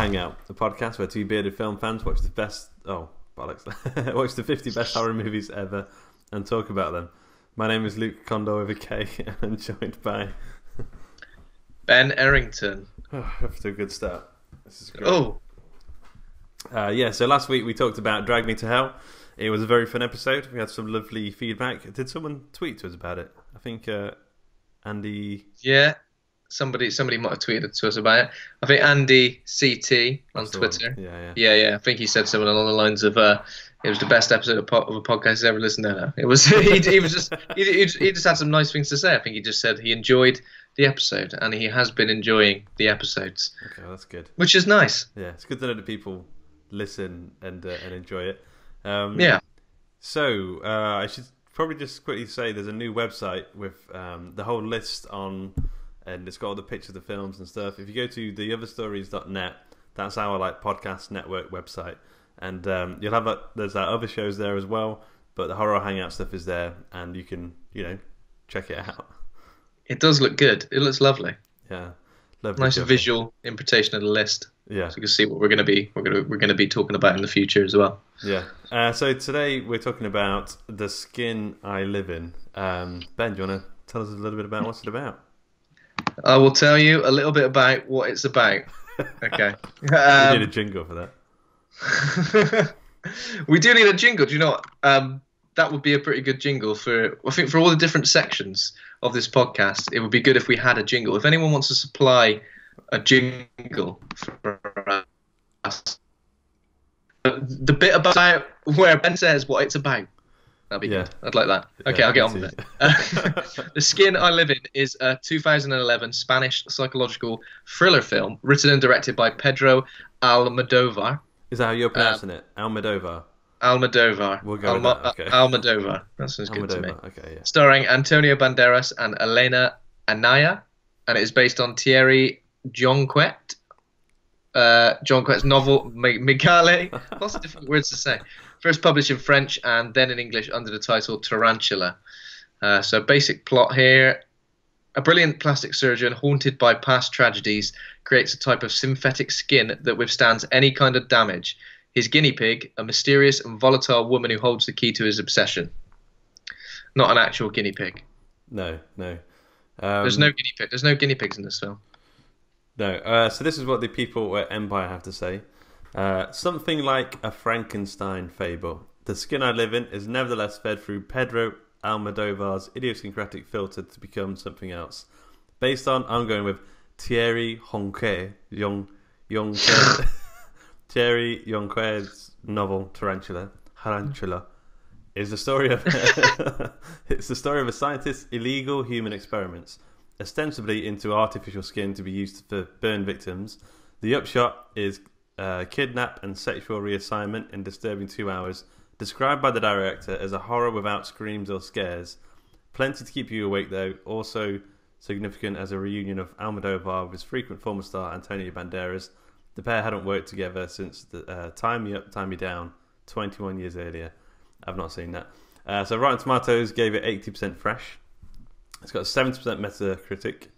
Hangout, the podcast where two bearded film fans watch the best... Oh, bollocks. Watch the 50 best horror movies ever and talk about them. My name is Luke Kondo with a K, and I'm joined by... Ben Errington. Oh, off to a good start. This is great. Oh. So last week we talked about Drag Me to Hell. It was a very fun episode. We had some lovely feedback. Did someone tweet to us about it? I think Andy... Yeah, somebody might have tweeted to us about it. I think Andy CT on Twitter. Yeah. I think he said something along the lines of it was the best episode of a podcast he's ever listened to. It was he just had some nice things to say. I think he just said he enjoyed the episode and he has been enjoying the episodes. Okay, well, that's good. Which is nice. Yeah, it's good to know that people listen and enjoy it. Yeah. So I should probably just quickly say there's a new website with the whole list on, and it's got all the pictures of the films and stuff. If you go to theotherstories.net, that's our podcast network website, and you'll have there's other shows there as well, but the horror hangout stuff is there, and you can check it out. It does look good. It looks lovely. Yeah, lovely. Nice visual interpretation of the list. Yeah, so you can see what we're going to be talking about in the future as well. Yeah. So today we're talking about The Skin I Live In. Ben, do you want to tell us a little bit about what's it about? I will tell you a little bit about what it's about. Okay. We need a jingle for that. We do need a jingle. Do you know what? That would be a pretty good jingle for all the different sections of this podcast. It would be good if we had a jingle. If anyone wants to supply a jingle for us, the bit about where Ben says what it's about, that'd be good. I'd like that. Okay, I'll get on with it. The Skin I Live In is a 2011 Spanish psychological thriller film written and directed by Pedro Almodóvar. Is that how you're pronouncing it? Almodóvar. Almodóvar. We'll go with that. Okay. Almodóvar. That sounds good to me. Okay, yeah. Starring Antonio Banderas and Elena, Anaya, and it is based on Thierry Jonquet. Jonquet's novel Mygale. Lots of different words to say. First published in French and then in English under the title Tarantula. So basic plot here. A brilliant plastic surgeon haunted by past tragedies creates a type of synthetic skin that withstands any kind of damage. His guinea pig, a mysterious and volatile woman who holds the key to his obsession. Not an actual guinea pig. No. There's no guinea pig. There's no guinea pigs in this film. No. So this is what the people at Empire have to say. Something like a Frankenstein fable. The Skin I Live In is nevertheless fed through Pedro Almodóvar's idiosyncratic filter to become something else. Based on, I'm going with Thierry Jonquet. Thierry Jonquet's novel Tarantula is the story of it's the story of a scientist's illegal human experiments, ostensibly into artificial skin to be used for burn victims. The upshot is kidnap and sexual reassignment in disturbing 2 hours, described by the director as a horror without screams or scares. Plenty to keep you awake though, also significant as a reunion of Almodóvar with his frequent former star Antonio Banderas. The pair hadn't worked together since the Time Me Up, Time Me Down, 21 years earlier. I've not seen that. So Rotten Tomatoes gave it 80% fresh. It's got a 70% Metacritic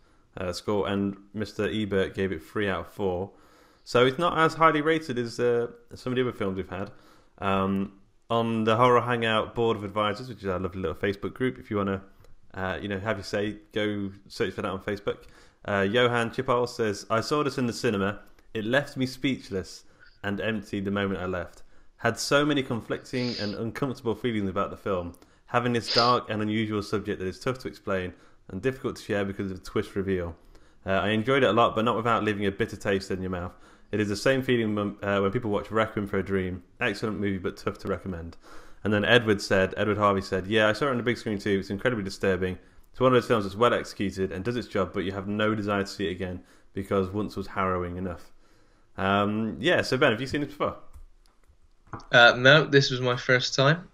score, and Mr. Ebert gave it 3 out of 4. So it's not as highly rated as some of the other films we've had. On the Horror Hangout Board of Advisors, which is our lovely little Facebook group, if you want to have your say, go search for that on Facebook. Johan Chippal says, I saw this in the cinema. It left me speechless and empty the moment I left. Had so many conflicting and uncomfortable feelings about the film, having this dark and unusual subject that is tough to explain and difficult to share because of the twist reveal. I enjoyed it a lot, but not without leaving a bitter taste in your mouth. It is the same feeling when people watch Requiem for a Dream. Excellent movie, but tough to recommend. And then Edward Harvey said, yeah, I saw it on the big screen too. It's incredibly disturbing. It's one of those films that's well executed and does its job, but you have no desire to see it again because once was harrowing enough. So Ben, have you seen it before? No, this was my first time.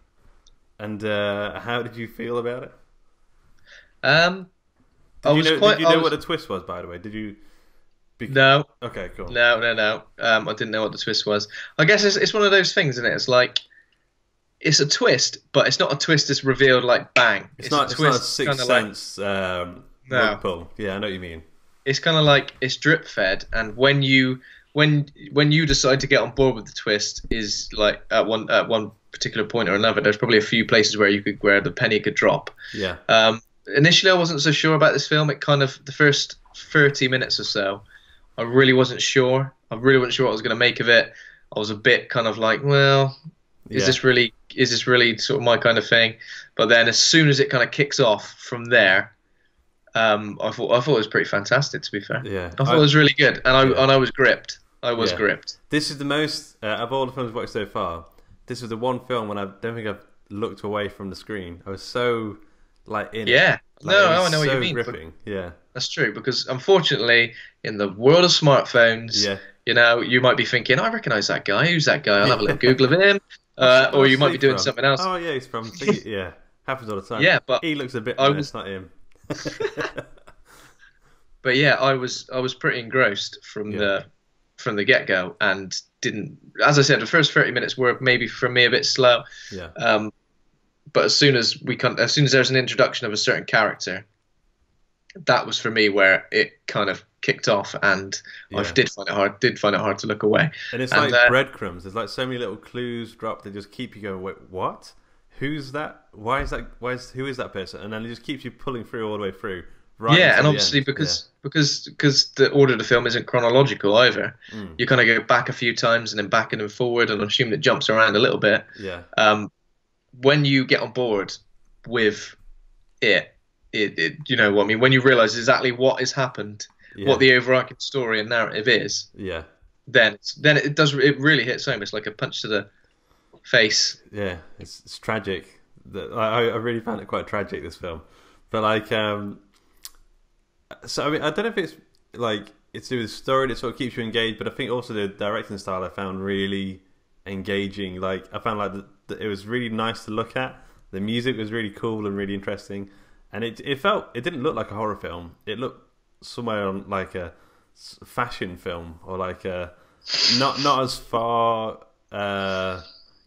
And how did you feel about it? Did you know what the twist was, by the way? Did you? No. Okay, cool. No. I didn't know what the twist was. I guess it's one of those things, isn't it? It's like it's a twist, but it's not a twist that's revealed like bang. It's not a Sixth Sense rug pull. Yeah, I know what you mean. It's kind of like it's drip fed, and when you when you decide to get on board with the twist is like at one particular point or another. There's probably a few places where the penny could drop. Yeah. Initially, I wasn't so sure about this film. It kind of the first 30 minutes or so, I really wasn't sure. I really wasn't sure what I was going to make of it. I was a bit kind of like, well, is this really sort of my kind of thing? But then as soon as it kind of kicks off from there, I thought it was pretty fantastic. To be fair, Yeah. I thought it was really good, and I was gripped. I was gripped. This is the most of all the films I've watched so far. This was the one film when I don't think I've looked away from the screen. I was so like in Yeah. it. Like, I know what so you mean. gripping. Yeah. That's true, because unfortunately, in the world of smartphones, you might be thinking, I recognise that guy. Who's that guy? I'll have a little Google of him. Or you might be doing something else. Oh yeah, he's from. Yeah, happens all the time. Yeah, but he looks a bit. It's not him. But yeah, I was pretty engrossed from the get go, and didn't. As I said, the first 30 minutes were maybe for me a bit slow. Yeah. But as soon as there's an introduction of a certain character, that was for me where it kind of kicked off, and I did find it hard to look away. And it's like breadcrumbs. There's like so many little clues dropped that just keep you going. Wait, what? Who's that? Who is that person? And then it just keeps you pulling through all the way through. Right. Yeah, and obviously because the order of the film isn't chronological either. You kind of go back a few times and then back and then forward, and I assume it jumps around a little bit. Yeah. When you get on board with it, you know what I mean. When you realise exactly what has happened, what the overarching story and narrative is, then it really hits home. It's like a punch to the face. Yeah, it's tragic. I really found it quite tragic, this film. But like, so I mean, I don't know if it's like it's to do with the story that sort of keeps you engaged, but I think also the directing style I found really engaging. Like I found like it was really nice to look at. The music was really cool and really interesting, and it didn't look like a horror film. It looked somewhere on like a fashion film, or like a not as far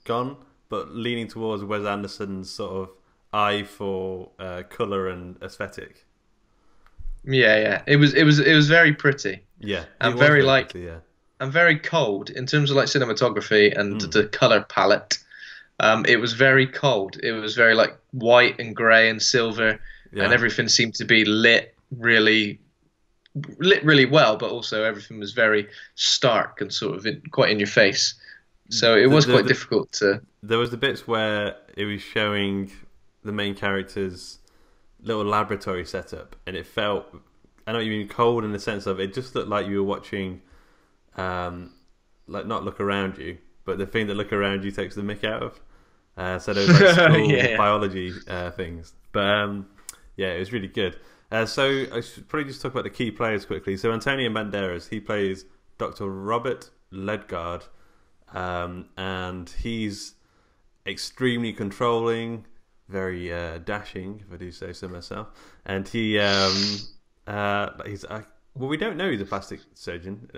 gone, but leaning towards Wes Anderson's sort of eye for color and aesthetic. Yeah. It was very pretty. Yeah, and very pretty, and very cold in terms of like cinematography and the color palette. It was very cold. It was very like white and grey and silver, and everything seemed to be lit really well, but also everything was very stark and sort of quite in your face. So it was quite difficult to. There was the bits where it was showing the main character's little laboratory setup, and it felt, I know what you mean, cold in the sense of it just looked like you were watching, like not Look Around You, but the thing that Look Around You takes the mick out of. So there was like school biology things, but it was really good. So I should probably just talk about the key players quickly. So Antonio Banderas, he plays Dr. Robert Ledgard, and he's extremely controlling, very dashing, if I do say so myself. And he, he's we don't know he's a plastic surgeon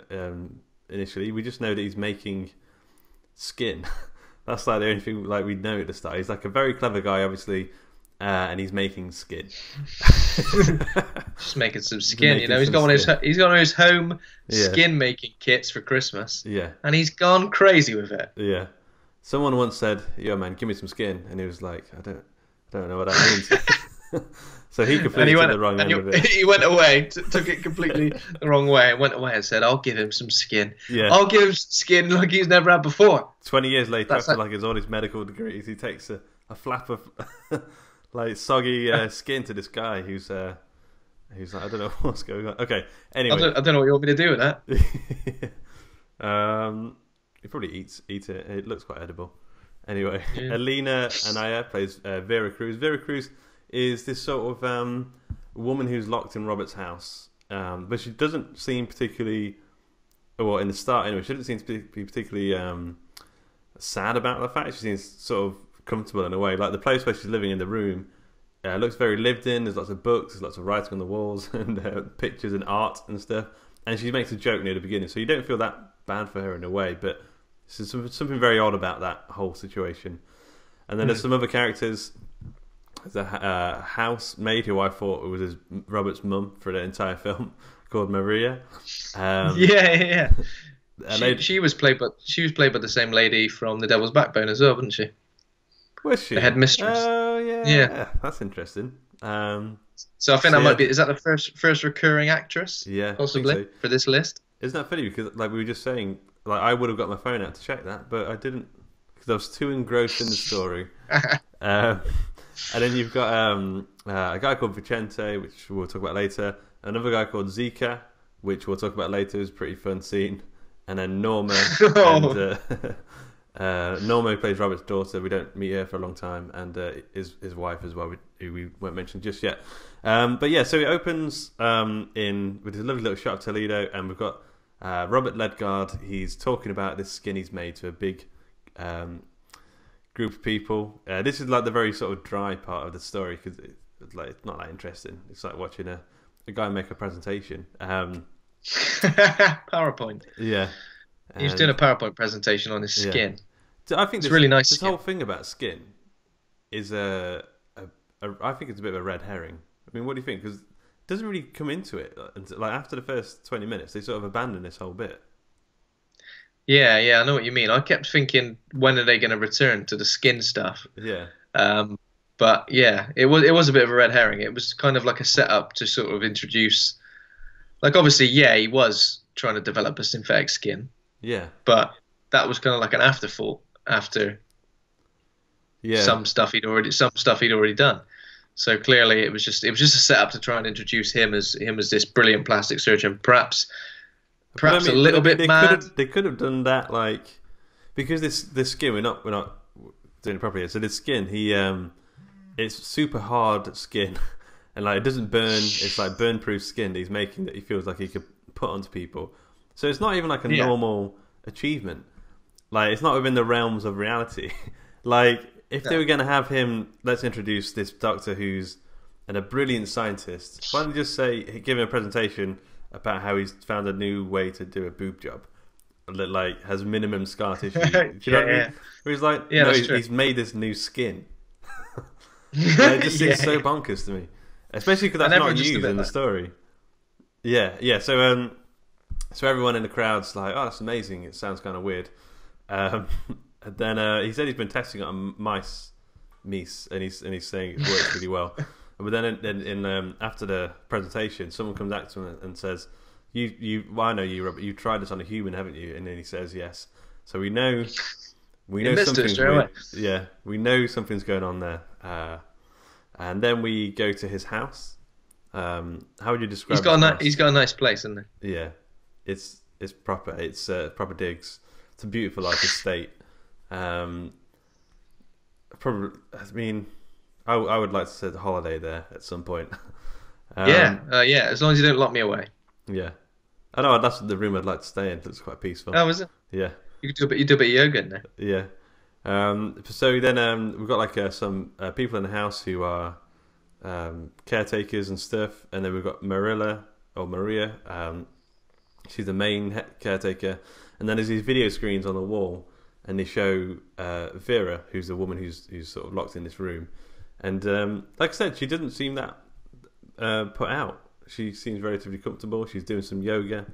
initially. We just know that he's making skin. That's like the only thing like we know at the start. He's like a very clever guy, obviously, and he's making skin. Just making some skin, you know. He's got one of his home skin making kits for Christmas. Yeah, and he's gone crazy with it. Yeah, someone once said, "Yo, man, give me some skin," and he was like, "I don't know what that means." So he completely took the wrong end of it. He went away, took it completely the wrong way, and went away and said, "I'll give him some skin. Yeah. I'll give him skin like he's never had before." 20 years later, after like all his medical degrees, he takes a flap of like soggy skin to this guy who's like, I don't know what's going on. Okay, anyway, I don't know what you want me to do with that. He probably eats it. It looks quite edible. Anyway, Elena Anaya plays Vera Cruz. Vera Cruz is this sort of woman who's locked in Robert's house, but she doesn't seem particularly, well, in the start anyway, she doesn't seem to be particularly sad about the fact. She seems sort of comfortable in a way. Like the place where she's living in the room looks very lived in. There's lots of books, there's lots of writing on the walls, and pictures and art and stuff. And she makes a joke near the beginning, so you don't feel that bad for her in a way, but there's something very odd about that whole situation. And then there's some other characters. There's a housemaid who I thought was Robert's mum for the entire film, called Maria. Yeah. a lady. She was played by the same lady from The Devil's Backbone as well, wasn't she? Was she? The headmistress. Oh Yeah. That's interesting. So I think that yeah, might be. Is that the first recurring actress? Yeah, I possibly think so. for this list. Isn't that funny? Because like we were just saying, like I would have got my phone out to check that, but I didn't because I was too engrossed in the story. And then you've got a guy called Vicente, which we'll talk about later. Another guy called Zika, which we'll talk about later. It was a pretty fun scene. And then Norma, and Norma who plays Robert's daughter. We don't meet her for a long time, and his wife as well, who we won't mention just yet. But yeah, so it opens with this lovely little shot of Toledo, and we've got Robert Ledgard. He's talking about this skin he's made to a big group of people. This is like the very sort of dry part of the story because it's not that interesting. It's like watching a guy make a presentation. PowerPoint. Yeah, he was doing a PowerPoint presentation on his skin. So I think it's really nice. This whole thing about skin is I think it's a bit of a red herring. I mean, what do you think? Because it doesn't really come into it. Like after the first 20 minutes, they sort of abandon this whole bit. Yeah, I know what you mean. I kept thinking, when are they going to return to the skin stuff? Yeah. But yeah, it was a bit of a red herring. It was kind of like a setup to sort of introduce, like obviously, yeah, he was trying to develop a synthetic skin. Yeah. But that was kind of like an afterthought after some stuff he'd already done. So clearly, it was just a setup to try and introduce him as this brilliant plastic surgeon, perhaps a little bit mad. They could have done that, like, because this skin we're not doing it properly yet. So this skin, it's super hard skin, and like it doesn't burn. It's like burn-proof skin that he's making that he feels like he could put onto people. So it's not even like a normal achievement. Like it's not within the realms of reality. Like if they were going to have him, let's introduce this doctor who's a brilliant scientist. Why don't they just give him a presentation about how he's found a new way to do a boob job that like has minimum scar tissue? Do you know what I mean? Where he's like, no, he's made this new skin. It just seems so bonkers to me, especially because that's not used in the story. Yeah. So everyone in the crowd's like, "Oh, that's amazing! It sounds kind of weird." And then he said he's been testing it on mice, and he's saying it works really well. But then after the presentation, someone comes back to him and says, well, I know you, Robert. You've tried this on a human, haven't you?" And then he says, "Yes." So we know something's weird. Yeah, we know something's going on there. And then we go to his house. How would you describe? He's got a nice place, isn't he? Yeah, it's proper. It's proper digs. It's a beautiful like estate. Probably, I mean, I would like to set a holiday there at some point. Yeah. As long as you don't lock me away. Yeah, I know that's the room I'd like to stay in. It's quite peaceful. Oh, is it? Yeah. You do a bit of yoga in there. Yeah. So then we've got like some people in the house who are caretakers and stuff, and then we've got Maria. She's the main caretaker, and then there's these video screens on the wall, and they show Vera, who's the woman who's sort of locked in this room, and like I said, she doesn't seem that put out. She seems relatively comfortable. She's doing some yoga.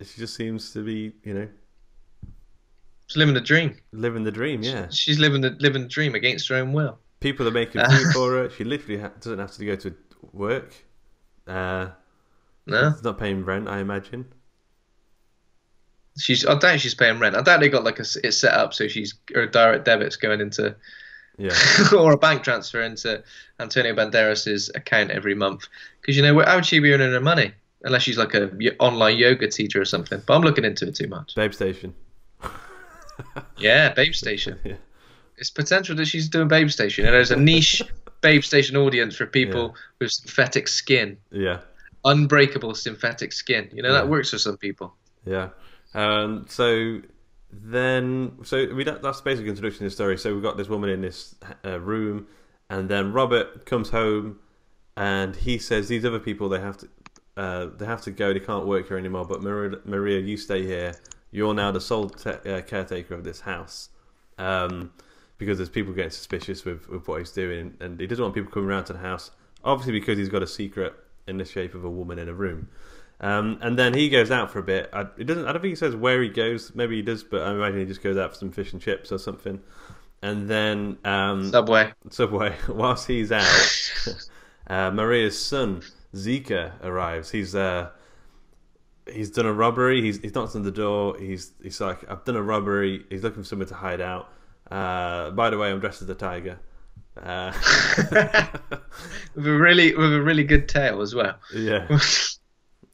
She just seems to be, she's living the dream. Living the dream, yeah. She's living the dream against her own will. People are making food for her. She literally doesn't have to go to work. No, she's not paying rent, I imagine. I doubt she's paying rent. I doubt they got like it's set up so her direct debit's going into, or a bank transfer into Antonio Banderas' account every month. Because how would she be earning her money unless she's like a online yoga teacher or something? But I'm looking into it too much. Babe Station. Yeah, Babe Station. Yeah. It's potential that she's doing Babe Station, and there's a niche Babe Station audience for people with synthetic skin. Yeah. Unbreakable synthetic skin. That works for some people. Yeah. So that's basically the introduction to the story. So we've got this woman in this room, and then Robert comes home, and he says these other people they have to go. They can't work here anymore. But Maria, you stay here. You're now the sole caretaker of this house, because there's people getting suspicious with what he's doing, and he doesn't want people coming around to the house. Obviously, because he's got a secret in the shape of a woman in a room. And then he goes out for a bit. It doesn't. I don't think he says where he goes. Maybe he does, but I imagine he just goes out for some fish and chips or something. And then Subway. Whilst he's out, Maria's son Zika arrives. He's done a robbery. He's knocked on the door. He's like, I've done a robbery. He's looking for somewhere to hide out. By the way, I'm dressed as a tiger. With a really good tail as well. Yeah.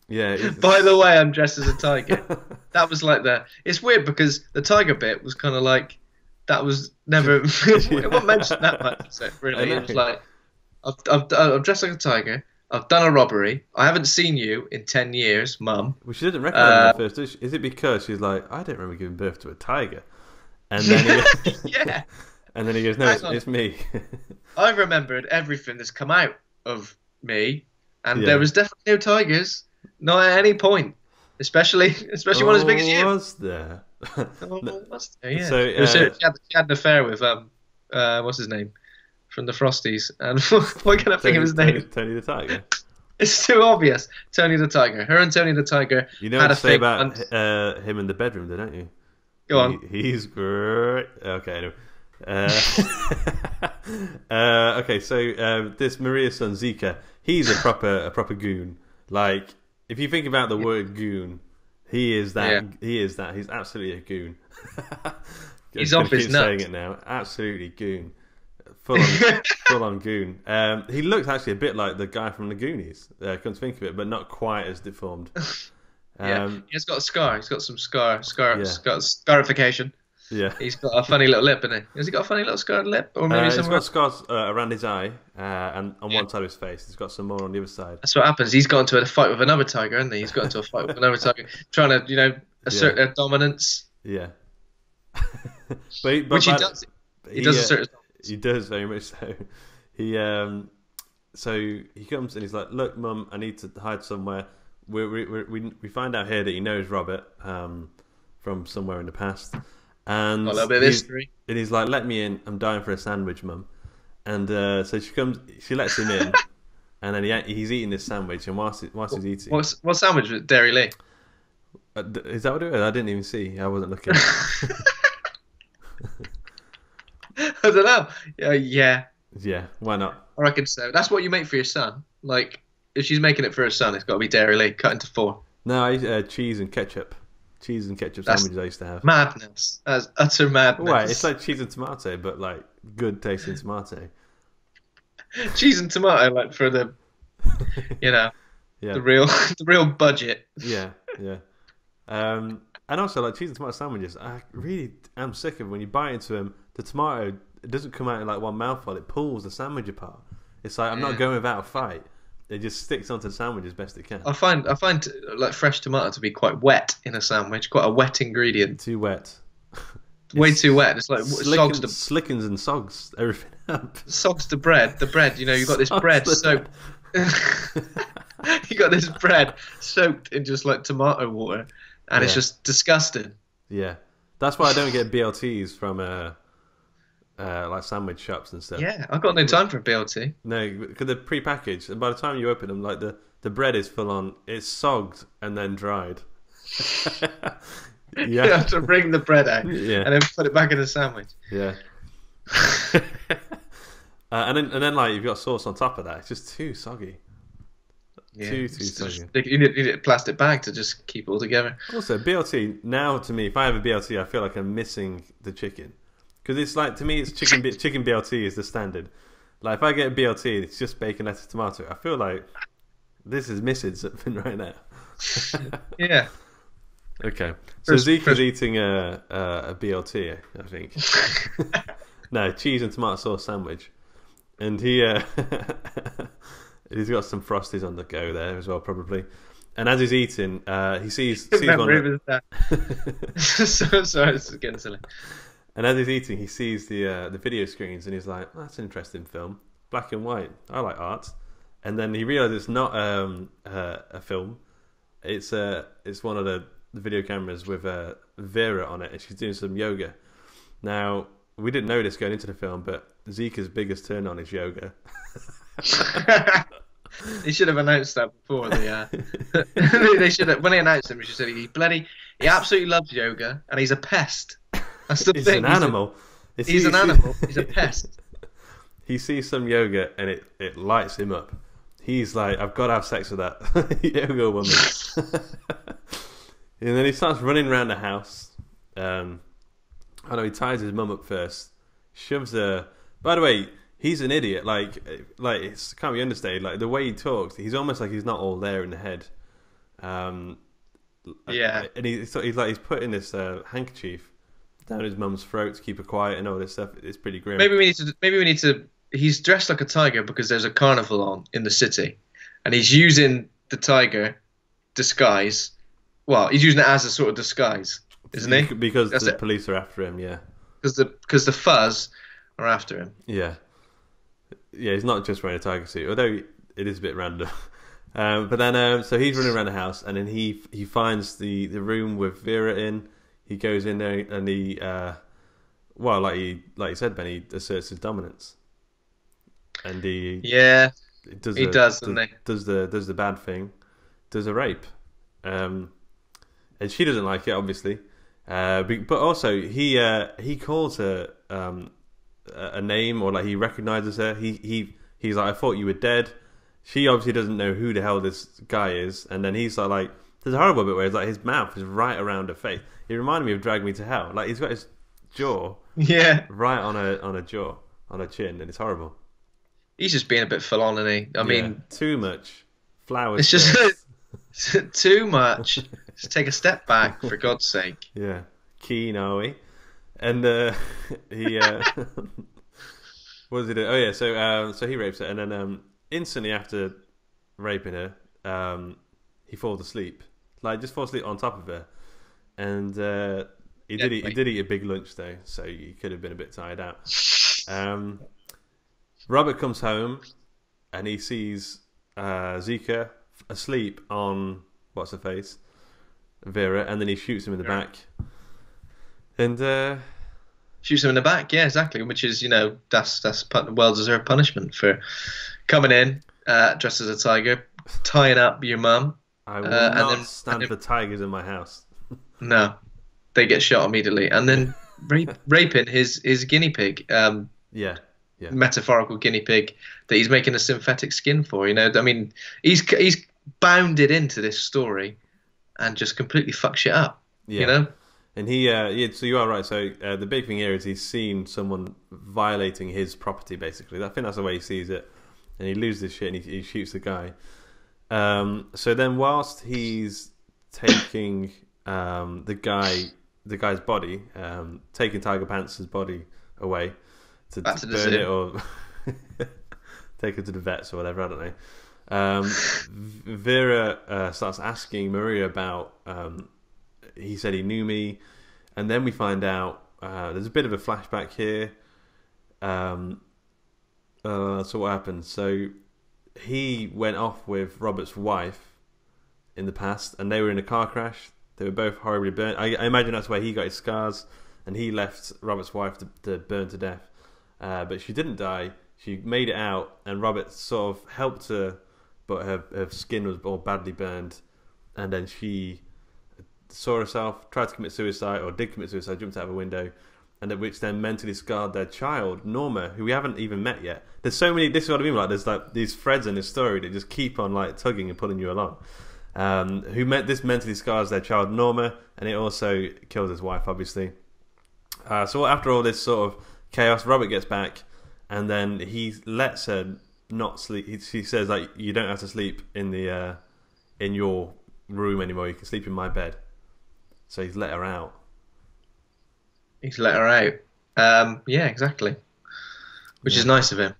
Yeah. By the way, I'm dressed as a tiger. That was like it's weird because the tiger bit was kind of like, that was never, it wasn't mentioned that much. So really, it was like, I'm dressed like a tiger. I've done a robbery. I haven't seen you in 10 years, Mum. Well, she didn't recognise him at first. Is it because she's like, I don't remember giving birth to a tiger? And then yeah. And then he goes, no, it's me. I remembered everything that's come out of me, and there was definitely no tigers, not at any point, especially one as big as you. Was there? Was there? Yeah. So she had an affair with what's his name from the Frosties, and why can't I think of his name? Tony the Tiger. It's too obvious. Tony the Tiger. Her and Tony the Tiger. You know what to say about him in the bedroom, don't you? Go on. He's great. Okay, anyway. Okay, so this Maria's son Zika, he's a proper goon. Like, if you think about the word goon, he is that. Yeah. He is that. He's absolutely a goon. He's off his nuts. Saying it now. Absolutely goon. Full on goon. He looks actually a bit like the guy from the Goonies. Come to think of it, but not quite as deformed. He's got a scar. He's got some scarification. Yeah, he's got a funny little lip, hasn't he? Has he got a funny little scarred lip, or maybe he's got scars around his eye and on one side of his face. He's got some more on the other side. That's what happens. He's got into a fight with another tiger, hasn't he? He's got into a fight with another tiger, trying to, assert their dominance. Yeah, which he does. He does assert. He does very much so. So he comes and he's like, "Look, Mum, I need to hide somewhere." We find out here that he knows Robert from somewhere in the past. And a little bit of history. And he's like, "Let me in. I'm dying for a sandwich, Mum." And so she lets him in, and then he's eating this sandwich. And whilst he's eating, what sandwich was it? Dairy Lee? Is that what it was? I didn't even see. I wasn't looking. I don't know. Yeah. Yeah. Why not? I reckon so. That's what you make for your son. Like, if she's making it for her son, it's got to be Dairy Lee cut into 4. No, I cheese and ketchup. Cheese and ketchup sandwiches I used to have. Madness. That's utter madness. Right, it's like cheese and tomato, but like good tasting tomato. Cheese and tomato, like for the, the real budget. Yeah. And also, like, cheese and tomato sandwiches, I really am sick of when you bite into them. The tomato, it doesn't come out in like one mouthful. It pulls the sandwich apart. It's like I'm not going without a fight. It just sticks onto the sandwich as best it can. I find like fresh tomato to be quite wet in a sandwich, quite a wet ingredient. Too wet. Way too wet. It's like slickens and sogs everything up. Sogs the bread. The bread, you've got this bread soaked. You got this bread soaked in just like tomato water, and it's just disgusting. Yeah, that's why I don't get BLTs from like sandwich shops and stuff. Yeah, I've got no time for a BLT. No, because they're pre-packaged, and by the time you open them, like the bread is full on. It's sogged and then dried. You have to wring the bread out and then put it back in the sandwich. Yeah. and then like you've got sauce on top of that. It's just too soggy. Yeah, too soggy. You need a plastic bag to just keep it all together. Also, BLT now to me, if I have a BLT, I feel like I'm missing the chicken. Because it's like, to me, it's chicken BLT is the standard. Like, if I get a BLT, it's just bacon, lettuce, tomato. I feel like this is missing something right now. Yeah. Okay. So Zeke is eating a BLT, I think. No, cheese and tomato sauce sandwich. And he's got some Frosties on the go there as well, probably. And as he's eating, he sees one. Sorry, this is getting silly. And as he's eating, he sees the video screens, and he's like, oh, "That's an interesting film, black and white. I like art." And then he realizes it's not a film; it's one of the video cameras with Vera on it, and she's doing some yoga. Now, we didn't know this going into the film, but Zika's biggest turn on is yoga. They should have announced that before. They should have, when they announced him, they should have said he absolutely loves yoga and he's a pest. That's the He's thing. an animal. He's an animal. He's a pest. He sees some yoga and it lights him up. He's like, I've got to have sex with that yoga woman. And then he starts running around the house. I know he ties his mum up first, shoves her. By the way, he's an idiot. Like it can't be understated. Like the way he talks, he's almost like he's not all there in the head. Yeah, and he's putting this handkerchief down his mum's throat to keep her quiet and all this stuff. It's pretty grim. Maybe we need to. He's dressed like a tiger because there's a carnival on in the city, and he's using the tiger disguise. Well, he's using it as a sort of disguise, isn't he? Because the police are after him. Yeah. Because the fuzz are after him. Yeah. Yeah, he's not just wearing a tiger suit, although it is a bit random. But then, so he's running around the house, and then he finds the room with Vera in. He goes in there, and like you said, Ben, he asserts his dominance, and he does the bad thing, does a rape, and she doesn't like it, obviously, but also he calls her a name, or like he recognizes her. He's like, I thought you were dead. She obviously doesn't know who the hell this guy is, and then he's like there's a horrible bit where it's like his mouth is right around her face. He reminded me of Drag Me to Hell. Like he's got his jaw right on her jaw, on her chin, and it's horrible. He's just being a bit full on, isn't he? I mean, too much flowers. It's just too much. Just take a step back, for God's sake. Yeah, keen are we? And he what does he do? Oh yeah, so he rapes her, and then instantly after raping her, he falls asleep. Like just falls asleep on top of her, and he did eat a big lunch though, so he could have been a bit tired out. Robert comes home, and he sees Zika asleep on what's her face, Vera, and then he shoots him in the back, and shoots him in the back. Yeah, exactly. Which is, that's well-deserved punishment for coming in dressed as a tiger, tying up your mum. I will not stand for tigers in my house. No, they get shot immediately, and then raping his guinea pig. Yeah. Metaphorical guinea pig that he's making a synthetic skin for. I mean, he's bounded into this story and just completely fucks shit up. Yeah. And so you are right. So the big thing here is he's seen someone violating his property, basically. I think that's the way he sees it. And he loses his shit and he shoots the guy. So then whilst he's taking the guy's body, taking Tiger Pants' body away to burn it or take her to the vets or whatever, I don't know. Vera starts asking Maria about he said he knew me, and then we find out there's a bit of a flashback here. So what happened? So he went off with Robert's wife in the past, and they were in a car crash. They were both horribly burnt. I imagine that's where he got his scars, and he left Robert's wife to burn to death. But she didn't die. She made it out, and Robert sort of helped her, but her skin was all badly burned, and then she saw herself, tried to commit suicide, or did commit suicide, jumped out of a window, and which then mentally scarred their child, Norma, who we haven't even met yet. There's so many, this is what I mean, like there's like these threads in this story that just keep on like tugging and pulling you along. This mentally scars their child, Norma, and it also kills his wife, obviously. So after all this sort of chaos, Robert gets back, and then he lets her not sleep. He says like, you don't have to sleep in the in your room anymore. You can sleep in my bed. So he's let her out. He's let her out. Yeah, exactly. Which is nice of him.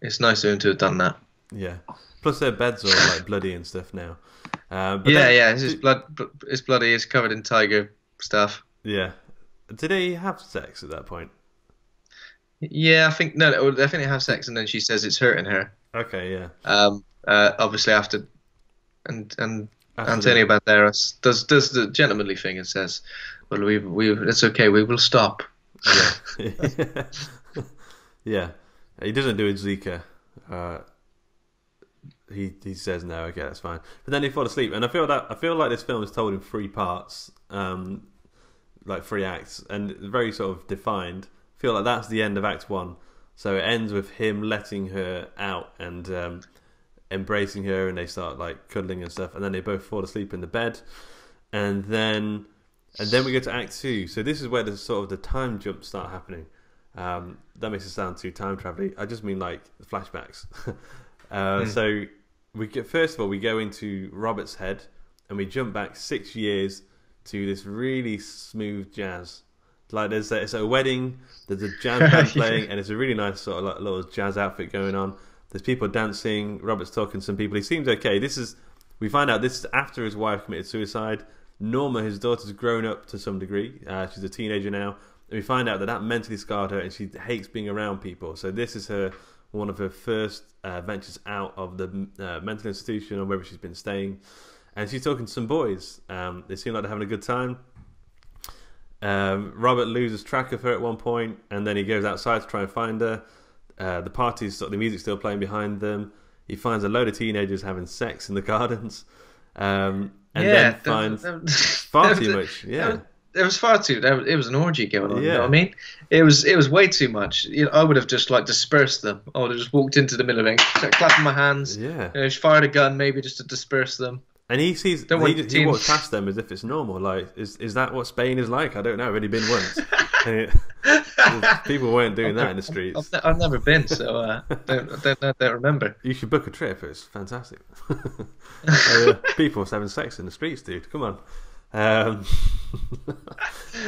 It's nice of him to have done that. Yeah. Plus their beds are like bloody and stuff now. His bloody. It's covered in tiger stuff. Yeah. Did they have sex at that point? Yeah, I think they have sex, and then she says it's hurting her. Okay, yeah. Obviously after Antonio Banderas does the gentlemanly thing and says, "Well, we it's okay. We will stop." Yeah. Yeah. He doesn't do it, Zika. he says no. Okay, that's fine. But then he falls asleep, and I feel like this film is told in three parts, like three acts, and very sort of defined. I feel like that's the end of Act 1. So it ends with him letting her out and embracing her, and they start like cuddling and stuff, and then they both fall asleep in the bed, and then we go to Act 2. So this is where the time jumps start happening. That makes it sound too time travel-y. I just mean like flashbacks. So first of all we go into Robert's head, and we jump back 6 years to this really smooth jazz. Like it's a wedding. There's a jazz band playing, and it's a really nice sort of like little jazz outfit going on. There's people dancing. Robert's talking to some people. He seems okay. We find out this is after his wife committed suicide. Norma, his daughter's grown up to some degree. She's a teenager now. And we find out that mentally scarred her, and she hates being around people. So this is one of her first ventures out of the mental institution or wherever she's been staying. And she's talking to some boys. They seem like they're having a good time. Robert loses track of her at one point, and then he goes outside to try and find her. The music's still playing behind them. He finds a load of teenagers having sex in the gardens, and then finds far too much. Yeah, it was far too. It was an orgy going on. Yeah. You know what I mean? It was way too much. I would have just like dispersed them. I would have just walked into the middle of it, started clapping my hands. Yeah, fired a gun maybe just to disperse them. And he walks past them as if it's normal. Like, is that what Spain is like? I don't know. I've only been once. People weren't doing that in the streets. I've never been, so I don't remember. You should book a trip. It's fantastic. People having sex in the streets, dude. Come on.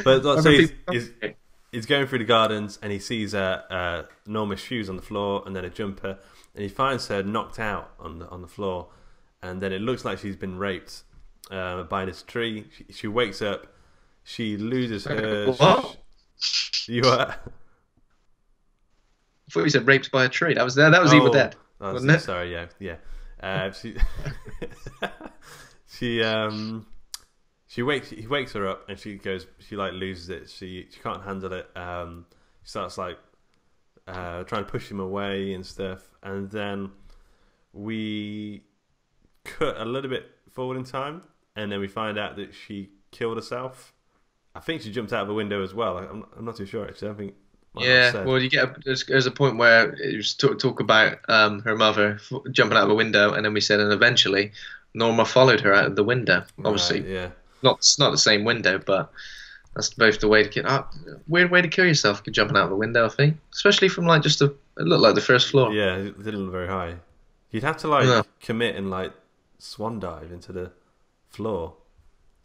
But so he's going through the gardens, and he sees Norma's shoes on the floor, and then a jumper, and he finds her knocked out on the floor. And then it looks like she's been raped by this tree. She wakes up. She loses her. What? You are. I thought you said raped by a tree. That was Evil Dead, wasn't it? Sorry, yeah. He wakes her up, and she like loses it. She can't handle it. She starts like trying to push him away and stuff, and then we cut a little bit forward in time, and then we find out that she killed herself. I think she jumped out of a window as well. I'm not too sure actually. I think. Yeah, well, you get there's a point where it was talk about her mother jumping out of a window, and then we said, and eventually Norma followed her out of the window. Obviously, right, yeah, not the same window, but that's both the way to kill. Weird way to kill yourself, jumping out of a window. I think, especially from like it looked like the first floor. Yeah, it didn't look very high. You'd have to commit and like swan dive into the floor,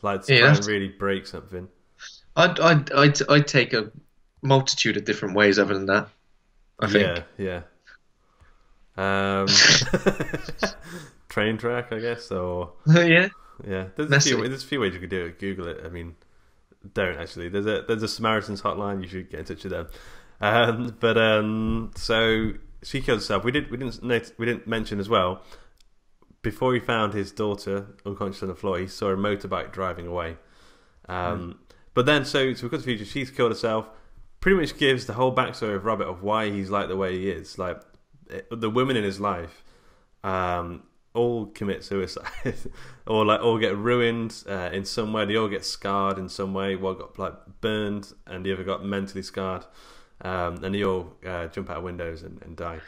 like to try and really break something. I'd take a multitude of different ways other than that. I think. Yeah. Train track, I guess, or yeah. There's a few ways you could do it. Google it. I mean, don't actually. There's a Samaritans hotline. You should get in touch with them. So she killed herself. We didn't mention as well. Before he found his daughter unconscious on the floor, he saw a motorbike driving away. But then, so we got to the future. She's killed herself. Pretty much gives the whole backstory of Robert of why he's like the way he is. Like the women in his life, all commit suicide, or all get ruined in some way. They all get scarred in some way. One got like burned, and the other got mentally scarred, and they all jump out of windows and die.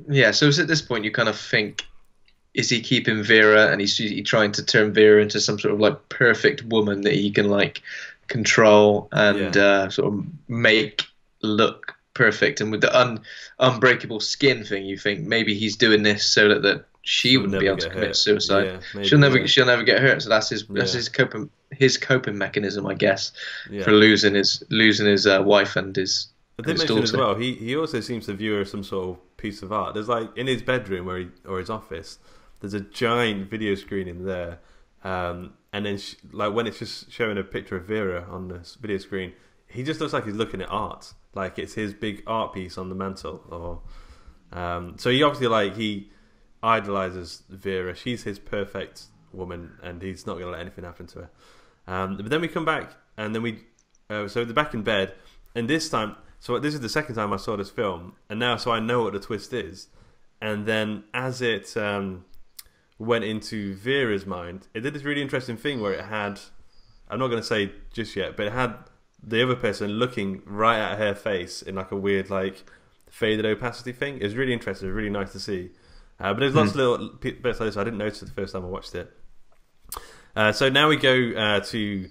Yeah. So it's at this point you kind of think, is he keeping Vera, and he's trying to turn Vera into some sort of like perfect woman that he can like control and sort of make look perfect, and with the unbreakable skin thing, you think maybe he's doing this so that she wouldn't be able to commit suicide. Yeah, maybe, she'll never get hurt. So that's his coping mechanism, I guess, for losing his wife and his. But they mentioned as well, he also seems to view her as some sort of piece of art. There's like in his bedroom or his office, there's a giant video screen in there. And then, like when it's just showing a picture of Vera on the video screen, he just looks like he's looking at art, like it's his big art piece on the mantle. Or, so he obviously he idolizes Vera. She's his perfect woman, and he's not going to let anything happen to her. But then we come back, and then so they're back in bed, and this time, so this is the second time I saw this film, and now so I know what the twist is, and then as it went into Vera's mind, it did this really interesting thing where it had, I'm not going to say just yet, but it had the other person looking right at her face in like a weird like faded opacity thing. It was really interesting. It was really nice to see. But there's lots of little bits like this I didn't notice the first time I watched it. So now we go to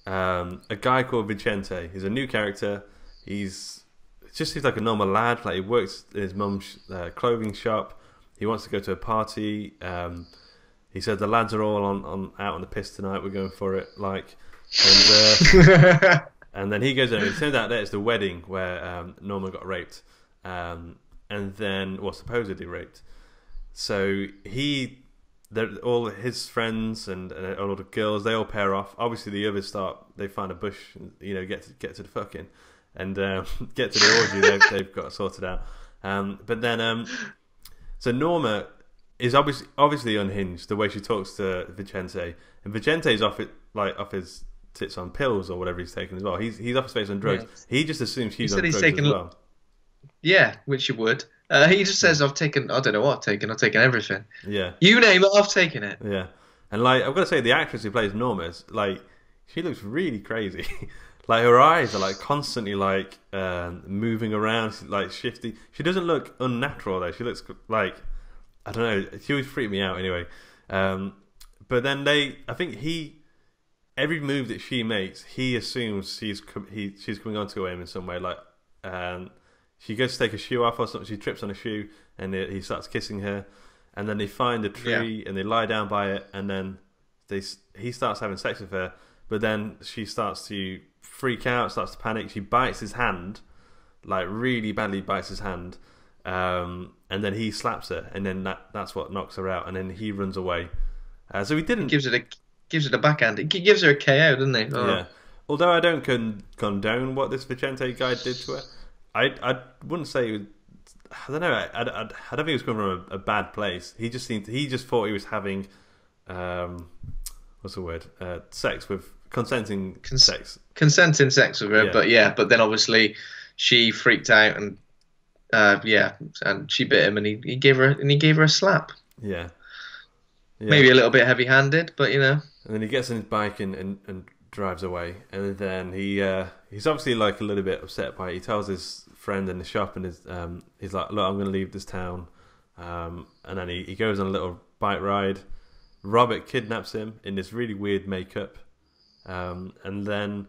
a guy called Vicente. He's a new character. He's like a normal lad. Like he works in his mum's clothing shop. He wants to go to a party. He said the lads are all out on the piss tonight. We're going for it. And then he goes there. It turns out that it's the wedding where Norma got raped, and then supposedly raped. So all his friends and all the girls, they all pair off. Obviously, the others they find a bush, get to the fucking, and get to the orgy they've got sorted out. But then, so Norma is obviously unhinged the way she talks to Vicente, and Vicente's off his tits on pills or whatever he's taking as well. He's off his face on drugs. Yeah. He just assumes she's on drugs as well. Yeah, which you would. He just says, I don't know what I've taken. I've taken everything. Yeah. You name it, I've taken it. Yeah. And like, I've got to say, the actress who plays Norma, like, she looks really crazy. Like, her eyes are like constantly like moving around, like shifty. She doesn't look unnatural though. She looks like, I don't know. She always freaked me out anyway. But then every move that she makes, he assumes she's coming onto him in some way. Like, she goes to take a shoe off or something. She trips on a shoe, and he starts kissing her. And then they find a tree, and they lie down by it. And then he starts having sex with her. But then she starts to freak out, starts to panic. She bites his hand, like really badly bites his hand. And then he slaps her, and then that's what knocks her out. And then he runs away. So he didn't. Gives it a backhand. He gives her a KO, doesn't he? Oh. Yeah. Although I don't condone what this Vicente guy did to her, I wouldn't say. I don't know. I don't think it was coming from a bad place. He just thought he was having, what's the word? Sex with consenting sex. Consenting sex with her, yeah. But then obviously she freaked out and and she bit him, and he gave her a slap. Yeah. Maybe a little bit heavy-handed, but And then he gets on his bike and drives away, and then he's obviously like a little bit upset by it. He tells his friend in the shop, and he's like, "Look, I'm going to leave this town," and then he goes on a little bike ride. Robert kidnaps him in this really weird makeup, and then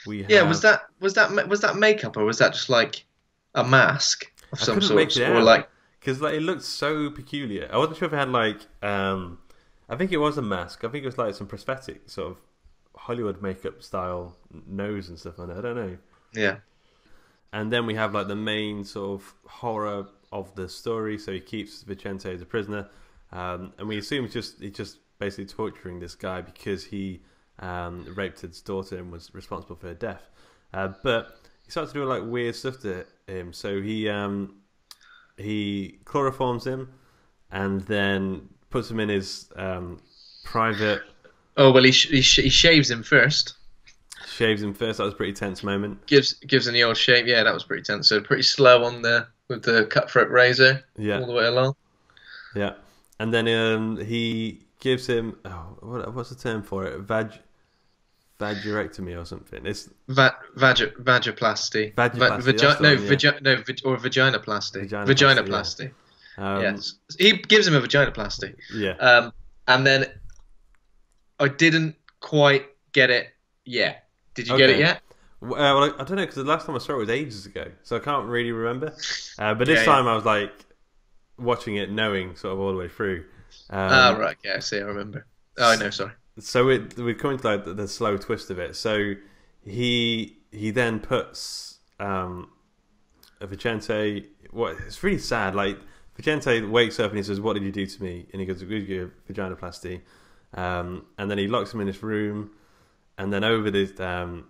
we have... was that makeup, or was that just like a mask of some sort, or like, because like it looked so peculiar. I wasn't sure if it had like I think it was a mask. I think it was like some prosthetic sort of Hollywood makeup style nose and stuff on it. I don't know. Yeah. And then we have like the main sort of horror of the story. So he keeps Vicente as a prisoner, and we assume he's just basically torturing this guy because he raped his daughter and was responsible for her death. But he starts to do like weird stuff to him. So he chloroforms him, and then puts him in his private... Oh, well, he shaves him first. Shaves him first. That was a pretty tense moment. Gives him the old shave. Yeah, that was pretty tense. So pretty slow with the cutthroat razor all the way along. Yeah. And then he gives him... Oh, what's the term for it? Vagirectomy or something. It's vagoplasty. Or vaginoplasty. Vaginoplasty. Yes, he gives him a vaginoplasty. Yeah. And then I didn't quite get it yet. Did you get it yet? Well, I don't know, because the last time I saw it was ages ago, so I can't really remember. But this time I was like watching it, knowing sort of all the way through. Right. Yeah, I see. I remember. Oh, I know. Sorry. So we're coming to like the slow twist of it. So he then puts a Vicente. It's really sad. Like Vicente wakes up and he says, "What did you do to me?" And he goes, "We give vaginoplasty." And then he locks him in his room. And then over the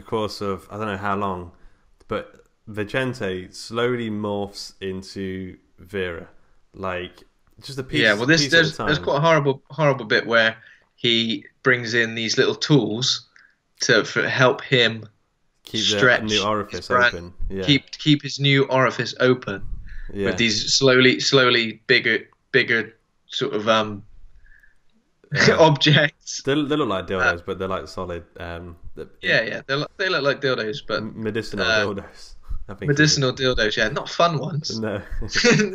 course of I don't know how long, but Vicente slowly morphs into Vera, like just a piece. Yeah. Well, there's quite a horrible bit where he brings in these little tools to help him stretch the new orifice open. Yeah. Keep his new orifice open with these slowly bigger sort of objects. They look like dildos, but they're like solid. Yeah, they look like dildos, but Medicinal dildos. I think medicinal dildos. Yeah, not fun ones. no.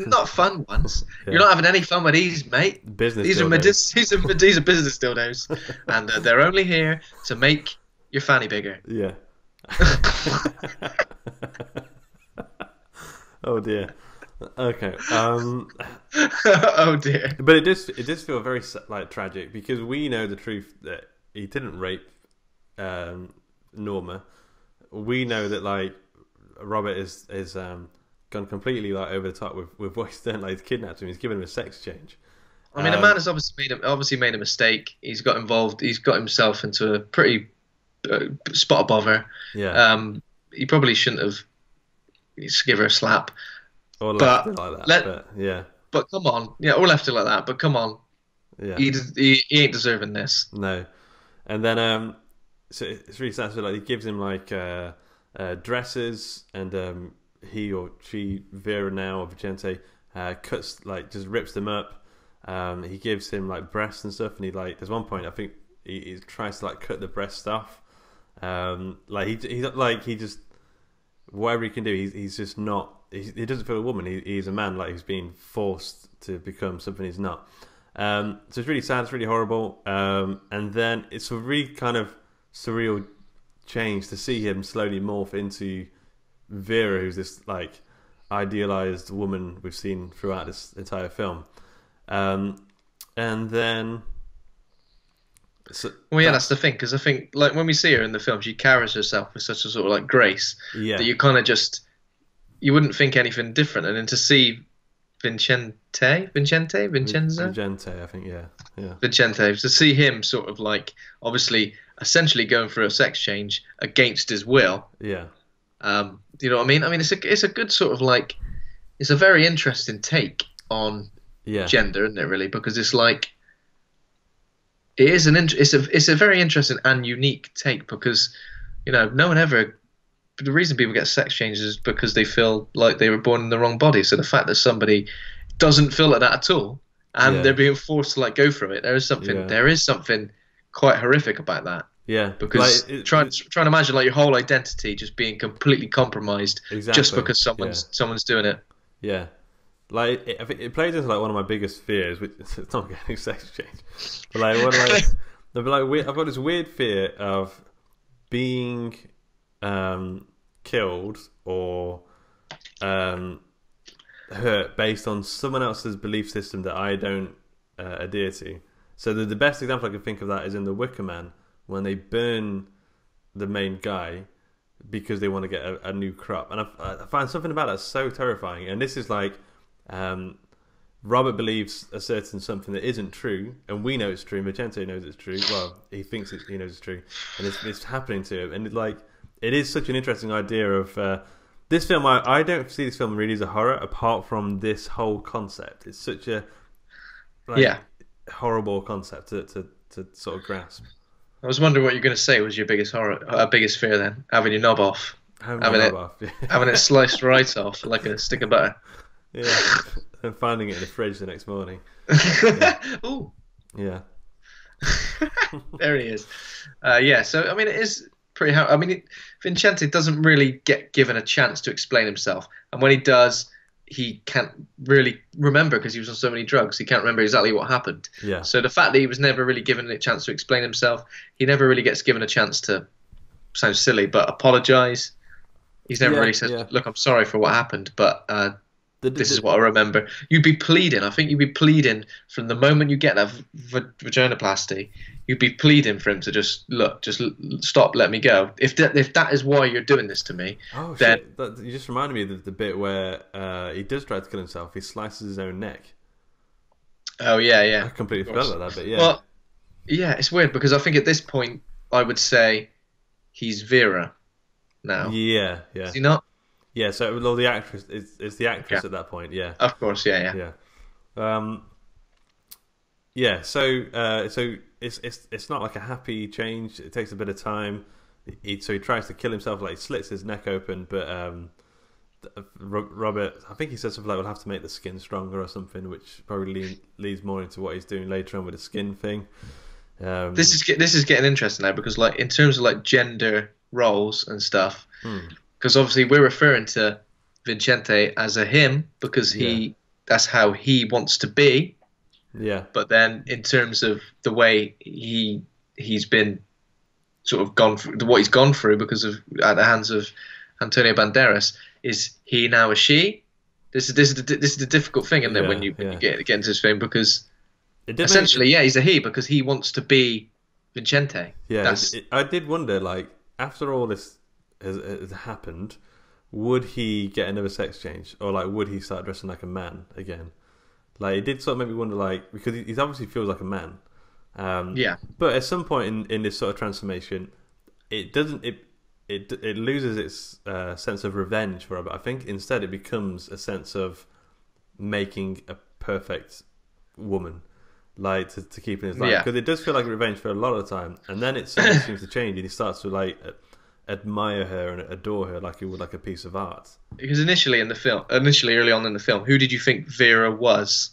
Not fun ones. Yeah. You're not having any fun with these, mate. Business These dildos. these are business dildos, and they're only here to make your fanny bigger. Yeah. Oh dear. Okay. Oh dear. But it does feel very like tragic because we know the truth that he didn't rape Norma. We know that like Robert is gone completely like over the top with what he's done. Like he's kidnapped him. He's given him a sex change. I mean, a man has obviously made a mistake. He's got involved. He's got himself into a pretty spot of bother. Yeah. He probably shouldn't have. Just give her a slap. Or left it like that. But yeah. But come on, yeah, or left it like that. But come on, Yeah. he ain't deserving this. No. And then so it's really sad. So like he gives him like dresses, and he or she, Vera now or Vicente, cuts like just rips them up. He gives him like breasts and stuff, and he like there's one point I think he tries to like cut the breast off. Like he just whatever he can do, he's just not. He doesn't feel a woman. He's a man, like he's being forced to become something he's not. So it's really sad. It's really horrible. And then it's a really kind of surreal change to see him slowly morph into Vera, who's this like idealized woman we've seen throughout this entire film. And then. Well, yeah, that's the thing, because I think like when we see her in the film, she carries herself with such a sort of like grace that you kind of just you wouldn't think anything different, and then to see Vincenzo, I think, yeah. Vicente, to see him sort of like obviously essentially going for a sex change against his will. Yeah. You know what I mean? I mean, it's a good sort of like it's a very interesting take on gender, isn't it? Really, because it's like. It is it's a very interesting and unique take because, you know, no one ever. The reason people get sex changes is because they feel like they were born in the wrong body. So the fact that somebody doesn't feel like that at all, and they're being forced to like go through it, there is something quite horrific about that. Yeah, because like, trying to imagine like your whole identity just being completely compromised just because someone's doing it. Yeah. Like it plays into like one of my biggest fears, which it's not getting sex change, but like I've got this weird fear of being killed or hurt based on someone else's belief system that I don't adhere to. So the best example I can think of that is in The Wicker Man when they burn the main guy because they want to get a new crop, and I find something about that so terrifying. And this is like. Robert believes a certain something that isn't true, and we know it's true. Vicente knows it's true. Well, he thinks he knows it's true, and it's happening to him. And it is such an interesting idea of this film. I don't see this film really as a horror, apart from this whole concept. It's such a horrible concept to sort of grasp. I was wondering what you're going to say was your biggest biggest fear then, having your knob off, having it sliced right off like a stick of butter. Yeah, and finding it in the fridge the next morning. Ooh. Yeah. There he is. So, I mean, it is pretty hard. I mean, Vincente doesn't really get given a chance to explain himself. And when he does, he can't really remember because he was on so many drugs. He can't remember exactly what happened. Yeah. So the fact that he was never really given a chance to explain himself, he never really gets given a chance to, sounds silly, but apologise. He's never really said, look, I'm sorry for what happened, but... this is what I remember. You'd be pleading. I think you'd be pleading from the moment you get that vaginoplasty. You'd be pleading for him to just stop, let me go. If that is why you're doing this to me, then you just reminded me of the bit where he does try to kill himself. He slices his own neck. Oh yeah. I completely forgot about that bit. Yeah. Well, yeah, it's weird because I think at this point I would say he's Vera now. Yeah. Is he not? Yeah, so the actress is the actress at that point. Yeah, of course. Yeah. So it's not like a happy change. It takes a bit of time. So he tries to kill himself. Like he slits his neck open, but Robert, I think he said something like, "We'll have to make the skin stronger" or something, which probably leads more into what he's doing later on with the skin thing. This is getting interesting now because, like, in terms of like gender roles and stuff, because obviously we're referring to Vincente as a him because that's how he wants to be. Yeah. But then in terms of the way he's been sort of gone through what he's gone through because of at the hands of Antonio Banderas, is he now a she? This is the difficult thing, isn't it, when you get into this thing, because essentially, he's a he because he wants to be Vincente. Yeah, I did wonder, like, after all this has happened, would he get another sex change, or like would he start dressing like a man again? Like, it did sort of make me wonder, like, because he obviously feels like a man. But at some point in this sort of transformation, it loses its sense of revenge for Robert. I think instead it becomes a sense of making a perfect woman, like, to keep in his life. Because it does feel like revenge for a lot of the time, and then it suddenly seems to change, and he starts to like admire her and adore her like he would like a piece of art. Because initially early on in the film, who did you think Vera was?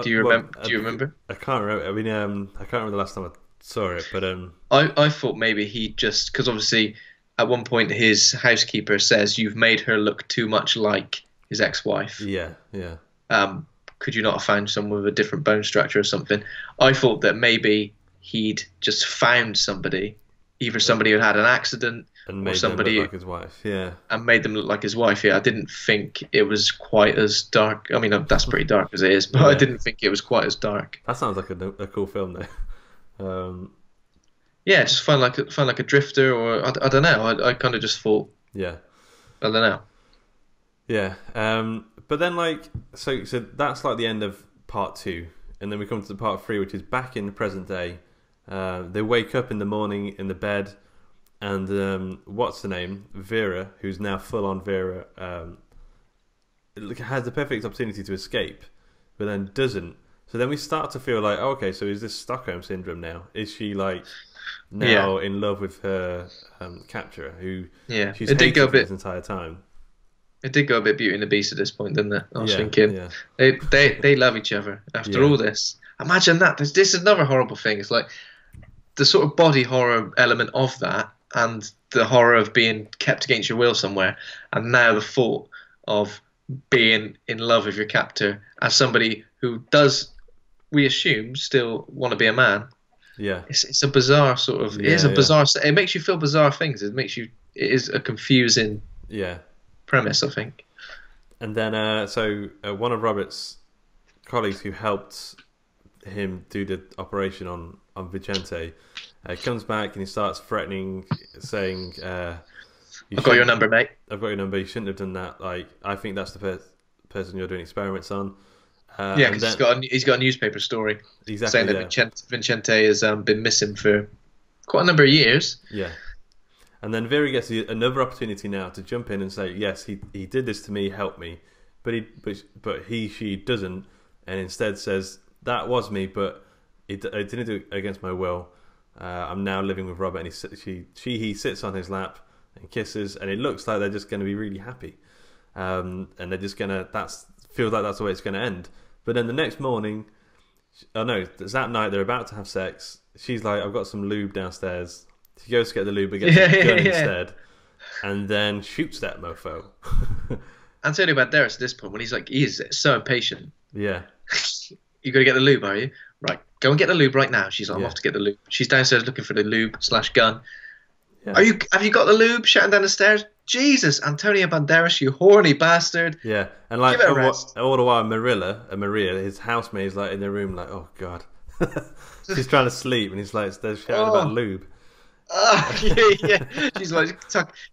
Do you remember? I can't remember. I mean, I can't remember the last time I saw it, but I thought maybe he just, because obviously at one point his housekeeper says, "You've made her look too much like his ex-wife." Yeah. Could you not have found someone with a different bone structure or something? I thought that maybe he'd just found somebody, either somebody who had an accident and made them look like his wife. Yeah, and made them look like his wife. Yeah, I didn't think it was quite as dark. I mean, that's pretty dark as it is, but I didn't think it was quite as dark. That sounds like a cool film, though. Just find like a drifter, or I don't know. I kind of just thought. Yeah. I don't know. Yeah. But then, like, so that's like the end of part 2, and then we come to part 3, which is back in the present day. They wake up in the morning in the bed, and what's her name? Vera, who's now full on Vera, has the perfect opportunity to escape, but then doesn't. So then we start to feel like, okay, so is this Stockholm syndrome now? Is she like now in love with her capturer, who she's hated for this entire time? It did go a bit Beauty and the Beast at this point, didn't it? I was thinking they love each other after all this. Imagine that. This is another horrible thing. It's like the sort of body horror element of that, and the horror of being kept against your will somewhere, and now the thought of being in love with your captor as somebody who does, we assume, still want to be a man. Yeah, it's a bizarre sort of. It is a bizarre. It makes you feel bizarre things. It is a confusing. Premise, I think. And then one of Robert's colleagues who helped him do the operation on Vicente comes back and he starts threatening, saying, I've got your number, mate. I've got your number. You shouldn't have done that. Like, I think that's the person you're doing experiments on. Because he's got a newspaper story saying that Vincente has been missing for quite a number of years. Yeah. And then Vera gets another opportunity now to jump in and say, yes, he did this to me, help me. But she doesn't, and instead says, that was me, but I didn't do it against my will. I'm now living with Robert, and he sits on his lap and kisses, and it looks like they're just going to be really happy. And they're just going to, feels like that's the way it's going to end. But then the next morning, that night they're about to have sex. She's like, I've got some lube downstairs. She goes to get the lube, but gets a gun instead, and then shoots that mofo. Antonio Banderas at this point, when he is so impatient. Yeah. You got to get the lube, are you? Right, go and get the lube right now. She's like, I'm off to get the lube. She's downstairs looking for the lube/gun. Yeah. Have you got the lube? Shouting down the stairs. Jesus, Antonio Banderas, you horny bastard. Yeah, and like all the while, Maria, his housemaid, is like in the room, like, oh god. She's trying to sleep, and he's like, they're shouting about lube. Yeah. She's like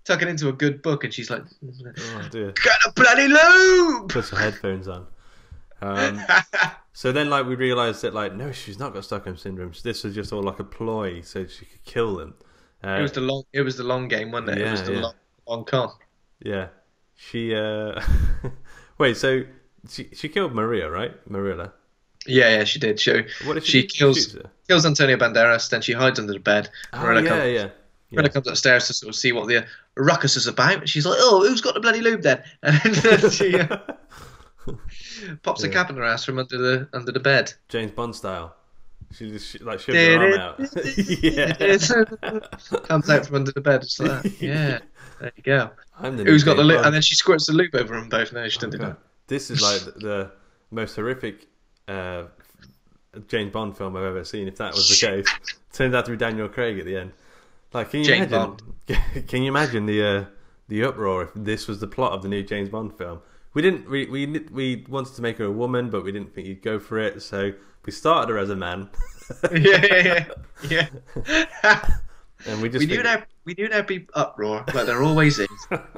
tucking into a good book, and she's like, oh dear, get a bloody lube. Puts her headphones on. So then, like, we realised that, like, no, she's not got Stockholm syndrome. This was just all like a ploy, so she could kill them. It was the long game, wasn't it? Yeah, it was the long con. Yeah. She wait, so she killed Maria, right? Marilla. Yeah, she did. She kills Antonio Banderas, then she hides under the bed. Yeah. Brenda comes upstairs to sort of see what the ruckus is about. And she's like, "Oh, who's got the bloody lube then?" And then she pops a cap in her ass from under the bed. James Bond style. She just shoves her arm out. Comes out from under the bed. It's like that. Yeah, there you go. Who's got the lube? And then she squirts the lube over them both. No, she didn't do that. This is like the most horrific James Bond film I've ever seen. If that was the case, turns out to be Daniel Craig at the end. Like, can you imagine? Can you imagine the uproar if this was the plot of the new James Bond film? We wanted to make her a woman, but we didn't think you'd go for it, so we started her as a man. yeah. And we knew there'd be uproar, like there always is.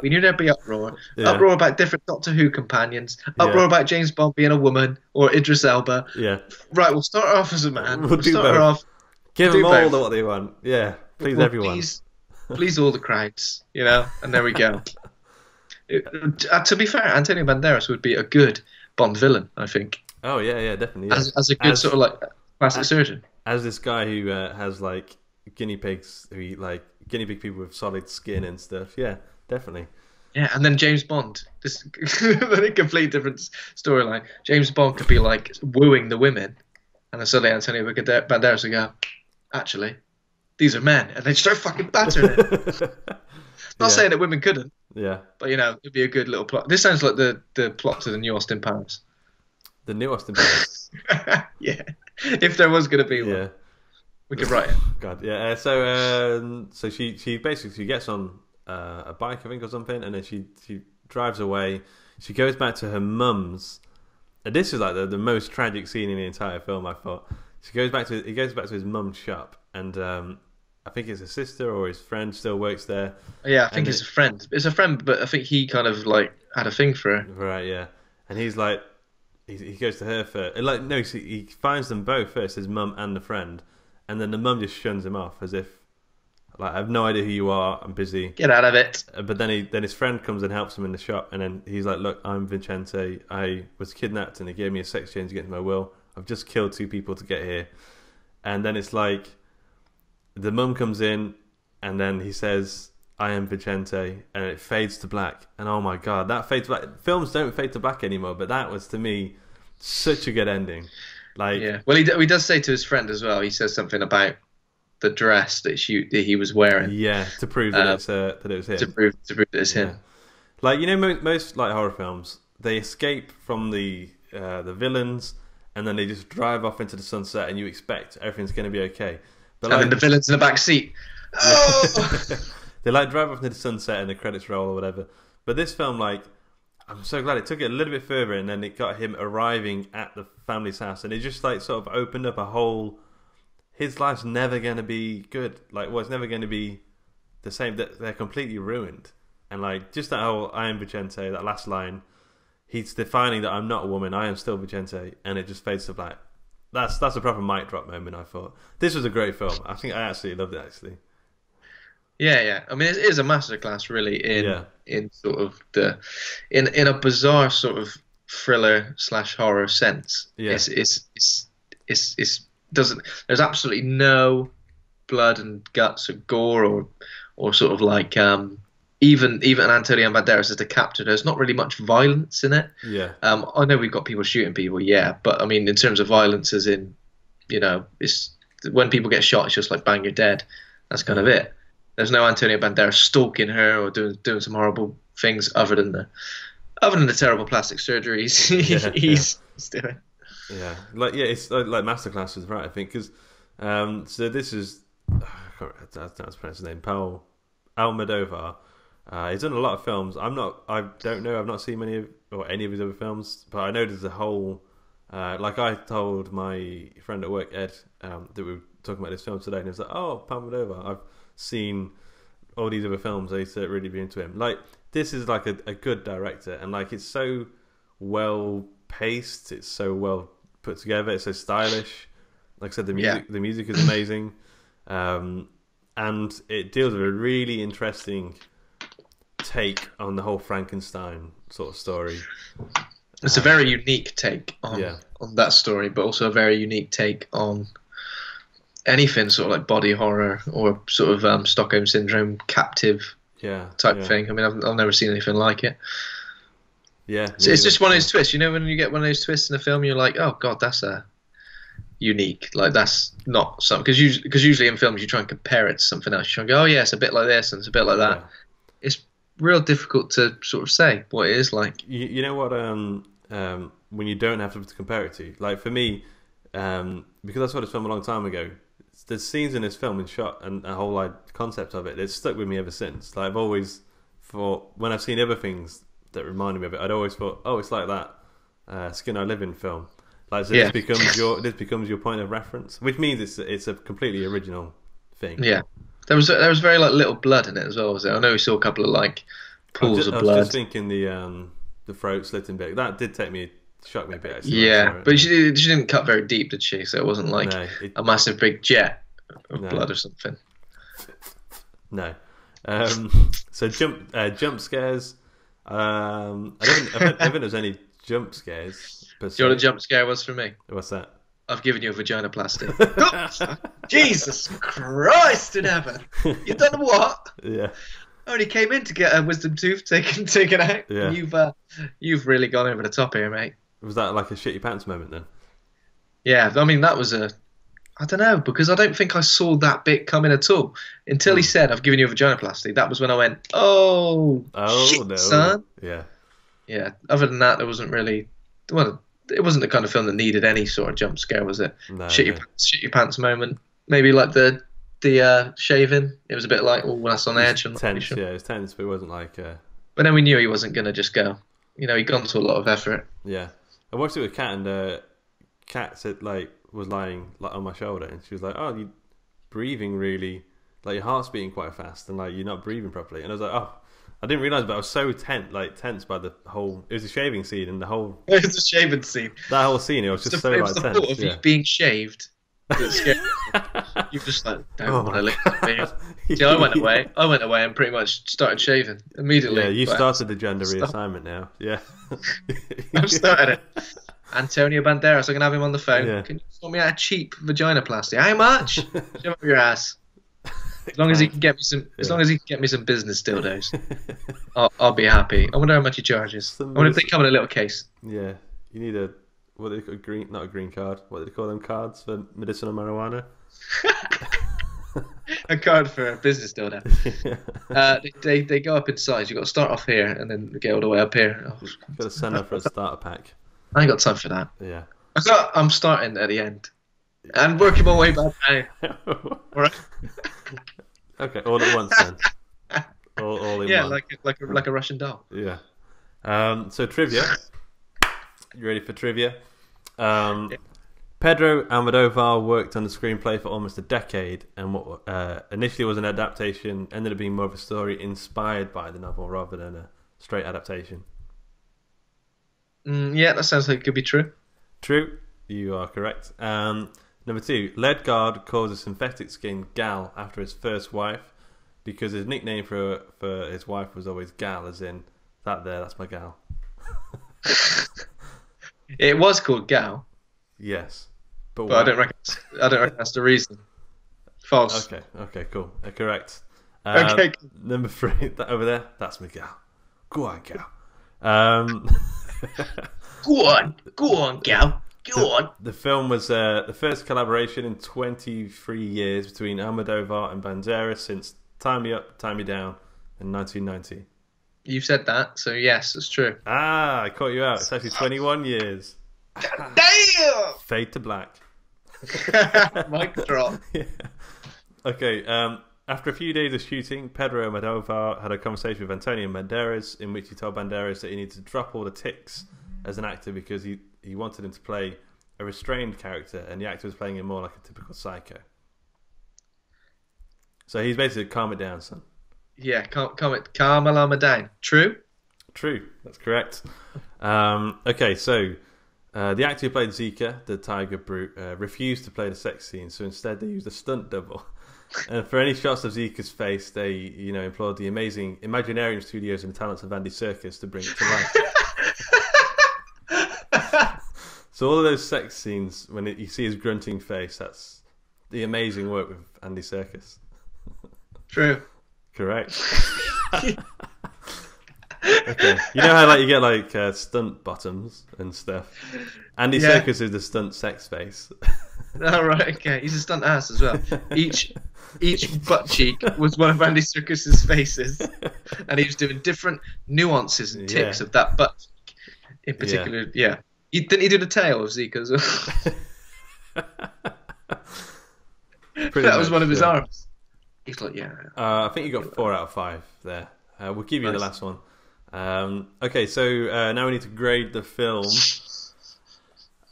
We knew there'd be uproar. Yeah. Uproar about different Doctor Who companions. Uproar about James Bond being a woman or Idris Elba. Yeah. Right, we'll start her off as a man. We'll start her off. Give them all what they want. Yeah. Please everyone. Please all the crowds, and there we go. To be fair, Antonio Banderas would be a good Bond villain, I think. Oh yeah, definitely. Yeah. As a good sort of like plastic surgeon. As this guy who has like guinea pigs who eat like guinea pig people with solid skin and stuff. Yeah, definitely. Yeah, and then James Bond. This a complete different storyline. James Bond could be like wooing the women, and then suddenly Antonio Banderas would go, actually, these are men, and they'd start fucking battering it. Not saying that women couldn't. Yeah. But it'd be a good little plot. This sounds like the plot to the new Austin Powers. The new Austin Powers. Yeah. If there was going to be one, we could write it. God, yeah. So she basically gets on a bike, I think, or something, and then she drives away. She goes back to her mum's. And this is like the most tragic scene in the entire film, I thought. He goes back to his mum's shop, and I think his sister or his friend still works there. Yeah, I think it's a friend. It's a friend, but I think he kind of like had a thing for her. Right, yeah. And he's like, he goes to her first. Like, no, he finds them both first, his mum and the friend, and then the mum just shuns him off as if, like, I have no idea who you are. I'm busy. Get out of it. But then his friend comes and helps him in the shop, and then he's like, look, I'm Vicente. I was kidnapped, and they gave me a sex change against my will. I've just killed 2 people to get here. And then it's like, the mum comes in, and then he says, I am Vicente, and it fades to black. And oh my God, that fades to black. Films don't fade to black anymore, but that was, to me, such a good ending. Like, yeah. Well, he does say to his friend as well, he says something about the dress that he was wearing. Yeah, to prove that it was him. To prove that it's him. Like, most like horror films, they escape from the villains, and then they just drive off into the sunset, and you expect everything's going to be okay. But and then the villain's in the back seat. Oh! They like drive off into the sunset and the credits roll or whatever. But this film, like, I'm so glad it took it a little bit further, and then it got him arriving at the family's house, and it just like sort of opened up a whole. His life's never going to be good. Like, well, it's never going to be the same. They're completely ruined, and like just that whole "I am Vicente," that last line. He's defining that I'm not a woman. I am still Vicente, and it just fades to black. That's a proper mic drop moment. I thought this was a great film. I think I absolutely loved it. Actually, yeah. I mean, it is a masterclass, really, in sort of in a bizarre sort of thriller / horror sense. Yeah, it's doesn't. There's absolutely no blood and guts or gore or sort of like even Antonio Banderas as the captor. There's not really much violence in it. Yeah. I know we've got people shooting people, but I mean in terms of violence, as in, it's when people get shot, it's just like bang, you're dead. That's kind of it. There's no Antonio Banderas stalking her or doing some horrible things other than the terrible plastic surgeries he's doing. Yeah, it's like masterclasses, right? I think because so this is I can't pronounce his name. Pedro Almodóvar. He's done a lot of films. I don't know. I've not seen any of his other films, but I know there's a whole. Like I told my friend at work, Ed, that we were talking about this film today, and he was like, "Oh, Pedro Almodóvar. I've seen all these other films. I used to really be into him. Like this is like a good director, and like it's so well paced. It's so well put together. It's so stylish. Like I said, the music is amazing, and it deals with a really interesting take on the whole Frankenstein sort of story. It's a very unique take on that story, but also a very unique take on anything sort of like body horror or sort of Stockholm syndrome captive type thing. I mean, I've never seen anything like it. Yeah, so it's just one of those twists. You know, when you get one of those twists in a film, you're like, oh god, that's unique. Like that's not something because usually in films you try and compare it to something else. You try and go, oh yeah, it's a bit like this and it's a bit like that. It's real difficult to sort of say what it is like. You know what? When you don't have to compare it to, like for me, because I saw this film a long time ago. The scenes in this film and shot and the whole like concept of it, it's stuck with me ever since. Like I've always thought when I've seen other things that reminded me of it, I'd always thought, oh, it's like that Skin I Live In film. Like so this becomes your point of reference, which means it's a completely original thing. Yeah, there was very like little blood in it as well. Was there? I know we saw a couple of like pools of blood. I was just thinking the throat slitting bit that did shock me a bit. Actually, yeah, but she didn't cut very deep, did she? So it wasn't like a massive big jet of blood or something. No. So jump scares. I don't think there's any jump scares. Do you know what a jump scare was for me? What's that? I've given you a vaginoplasty. Jesus Christ in heaven! You've done what? Yeah. I only came in to get a wisdom tooth taken out. Yeah. You've really gone over the top here, mate. Was that like a shit your pants moment then? Yeah, I mean that was I don't know, because I don't think I saw that bit coming at all until he said, "I've given you a vaginoplasty." That was when I went, "Oh shit, no, son." Yeah. Yeah. Other than that, there wasn't really. Well, it wasn't the kind of film that needed any sort of jump scare, was it? No. Shit your pants moment. Maybe like the shaving. It was a bit like, oh, that's on edge. Tense, sure. Yeah, it was tense, but it wasn't like. But then we knew he wasn't gonna just go. You know, he'd gone to a lot of effort. Yeah, I watched it with Kat, and Kat said was lying on my shoulder, and she was like, "Oh, you breathing really like your heart's beating quite fast, and like you're not breathing properly." And I was like, "Oh, I didn't realize," but I was so tense by the whole. It was a shaving scene, and the whole. It was a shaving scene. That whole scene, it was just so like tense. The thought of you being shaved. That scared me. You're just like, don't want to look at me. See, I went away and pretty much started shaving immediately. Yeah, you started the gender reassignment now. Yeah, I've started it. Antonio Banderas, I can have him on the phone. Yeah. Can you sort me out a cheap vaginoplasty? How much? Shove up your ass. As long as he can get me some. As long as he can get me some business dildos, I'll be happy. I wonder how much he charges. I wonder if they come in a little case. Yeah, you need a what do they call not a green card. What do they call them cards for medicinal marijuana? A card for a business dildo. They go up in size. You've got to start off here and then get all the way up here. You've got to send up for a starter pack. I ain't got time for that. Yeah. I'm starting at the end. I'm working my way back now. Right. Okay, all at once then. All in one. like a Russian doll. Yeah. So trivia. You ready for trivia? Yeah. Pedro Almodóvar worked on the screenplay for almost a decade, and what initially was an adaptation ended up being more of a story inspired by the novel rather than a straight adaptation. Yeah, that sounds like it could be true. True, you are correct. Number 2, Ledgard calls a synthetic skin Gal after his first wife because his nickname for his wife was always Gal, as in that's my gal. It was called Gal. Yes, but I don't reckon that's the reason. False. Okay, cool. Correct. Okay. Number 3, that over there, that's my gal. Go on, Gal. Go on, Gal. Go on. The film was the first collaboration in 23 years between Almodóvar and Banderas since Tie Me Up, Tie Me Down in 1990. You said that, so yes, it's true. I caught you out. It's actually 21 years. Damn! Fade to black. Mic drop. Yeah. Okay, after a few days of shooting, Pedro Almodóvar had a conversation with Antonio Banderas in which he told Banderas that he needed to drop all the tics as an actor because he wanted him to play a restrained character and the actor was playing him more like a typical psycho. So he's basically calm it down, son. Yeah, calm it down. True? True, that's correct. Okay, so the actor who played Zika, the tiger brute, refused to play the sex scene, so instead they used a stunt double. And for any shots of Zika's face, they employed the amazing Imaginarium Studios and the talents of Andy Serkis to bring it to life. So all of those sex scenes, when you see his grunting face, the amazing work with Andy Serkis. True. Correct. Okay. You know how you get stunt bottoms and stuff? Andy Serkis is the stunt sex face. Oh, right, okay. He's a stunt ass as well. Each butt cheek was one of Andy Serkis's faces, and he was doing different nuances and tics of that butt cheek in particular. Yeah. Didn't he do the tail of Zika's? That was one of his arms. He's like, yeah. I think you got 4 out of 5 there. We'll give you the last one. Okay, so now we need to grade the film. This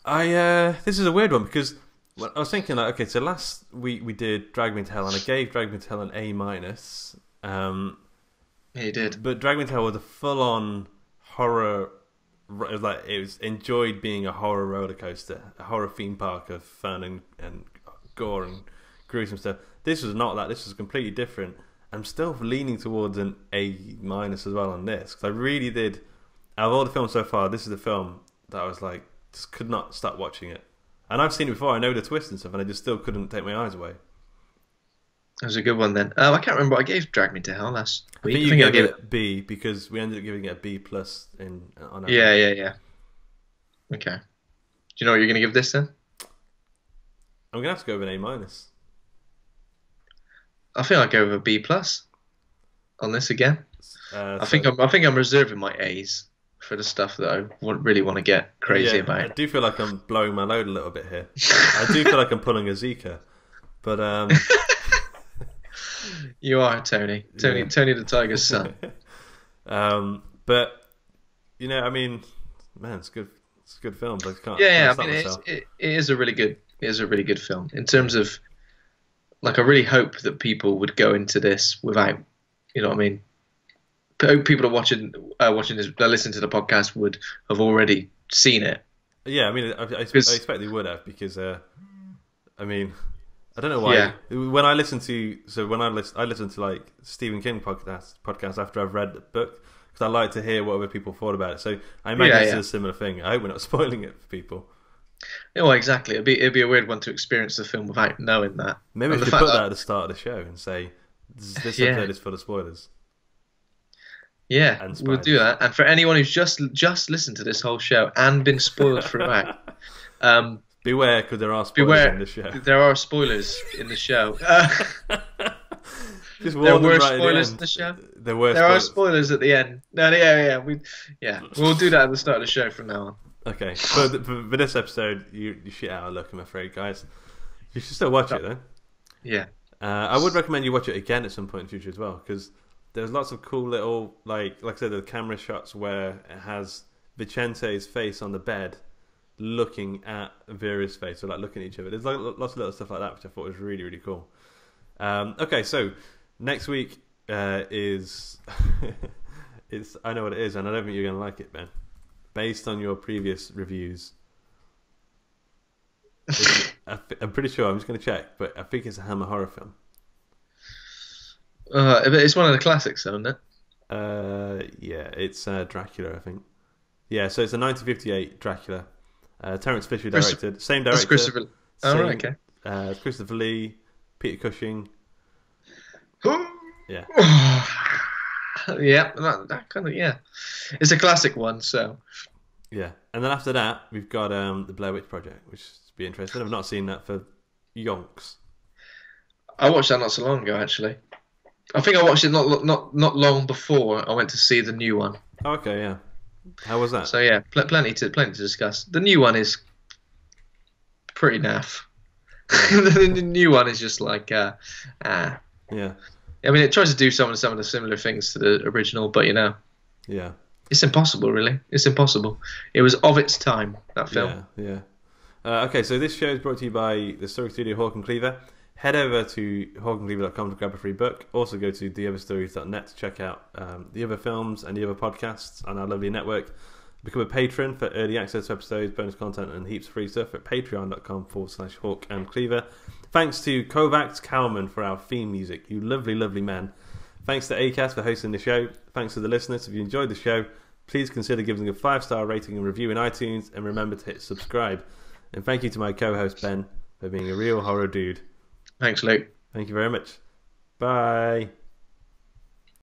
is a weird one because I was thinking okay, so last week we did Drag Me to Hell, and I gave Drag Me to Hell an A-. Yeah, you did. But Drag Me to Hell was a full-on horror. It was enjoyed being a horror roller coaster, a horror theme park of fun and gore and gruesome stuff. This was not that. This was completely different. I'm still leaning towards an A- as well on this because I really did. Out of all the films so far, this is the film that I was like, just could not stop watching it. And I've seen it before. I know the twist and stuff, and I just still couldn't take my eyes away. That was a good one then. I can't remember what I gave Drag Me to Hell last week. I think you gave it B because we ended up giving it a B+ on. Yeah. Okay. Do you know what you're going to give this then? I'm going to have to go with an A-. I think I'll go with a B+ on this again. I think I'm reserving my A's for the stuff that I really want to get crazy about. I do feel like I'm blowing my load a little bit here. I do feel like I'm pulling a Zika, but you are Tony the Tiger's son. But I mean, man, it's good. It's a good film. But I mean, it is a really good film in terms of. Like, I really hope that people would go into this without, what I mean. People are watching this, listening to the podcast would have already seen it. Yeah, I mean, I expect they would have because, I mean, I don't know why. Yeah. When I listen to, I listen to like Stephen King podcast after I've read the book because I like to hear what other people thought about it. So I imagine it's a similar thing. I hope we're not spoiling it for people. Yeah, well, exactly. It'd be a weird one to experience the film without knowing that. Maybe we should put that at the start of the show and say this episode is full of spoilers. Yeah, we'll do that. And for anyone who's just listened to this whole show and been spoiled throughout, beware because there are spoilers in the show. There are spoilers in the show. There were spoilers in the show. There are spoilers at the end. No, we'll do that at the start of the show from now on. Okay, for this episode, you shit out of luck, I'm afraid, guys. You should still watch it, though. Yeah. I would recommend you watch it again at some point in the future as well, because there's lots of cool little, like I said, the camera shots where it has Vicente's face on the bed looking at Vera's face, or like looking at each other. There's like lots of little stuff like that, which I thought was really, really cool. Okay, so next week is... I know what it is, and I don't think you're going to like it, Ben. Based on your previous reviews, I'm pretty sure. I'm just going to check, but I think it's a Hammer horror film. It's one of the classics, isn't it? Yeah, it's Dracula, I think. Yeah, so it's a 1958 Dracula. Terence Fisher directed. Same director. Christopher. Right, okay. Christopher Lee, Peter Cushing. Yeah. Yeah, that kind of it's a classic one. So yeah, and then after that we've got the Blair Witch Project, which is be interesting. I've not seen that for yonks. I watched that not so long ago, actually. I think I watched it not long before I went to see the new one. Oh, okay, yeah. How was that? So yeah, plenty to discuss. The new one is pretty naff. The new one is just like yeah. I mean, it tries to do some of the similar things to the original, but yeah, it's impossible. Really, it's impossible. It was of its time, that film. Yeah. Okay, so this show is brought to you by the Story Studio Hawk and Cleaver. Head over to hawkandcleaver.com to grab a free book. Also go to theotherstories.net to check out the other films and the other podcasts on our lovely network. Become a patron for early access to episodes, bonus content, and heaps of free stuff at patreon.com/Hawk and Cleaver. Thanks to Kovacs Cowman for our theme music, you lovely, lovely man. Thanks to Acast for hosting the show. Thanks to the listeners. If you enjoyed the show, please consider giving a 5-star rating and review in iTunes, and remember to hit subscribe. And thank you to my co-host Ben for being a real horror dude Thanks, Luke. Thank you very much. Bye.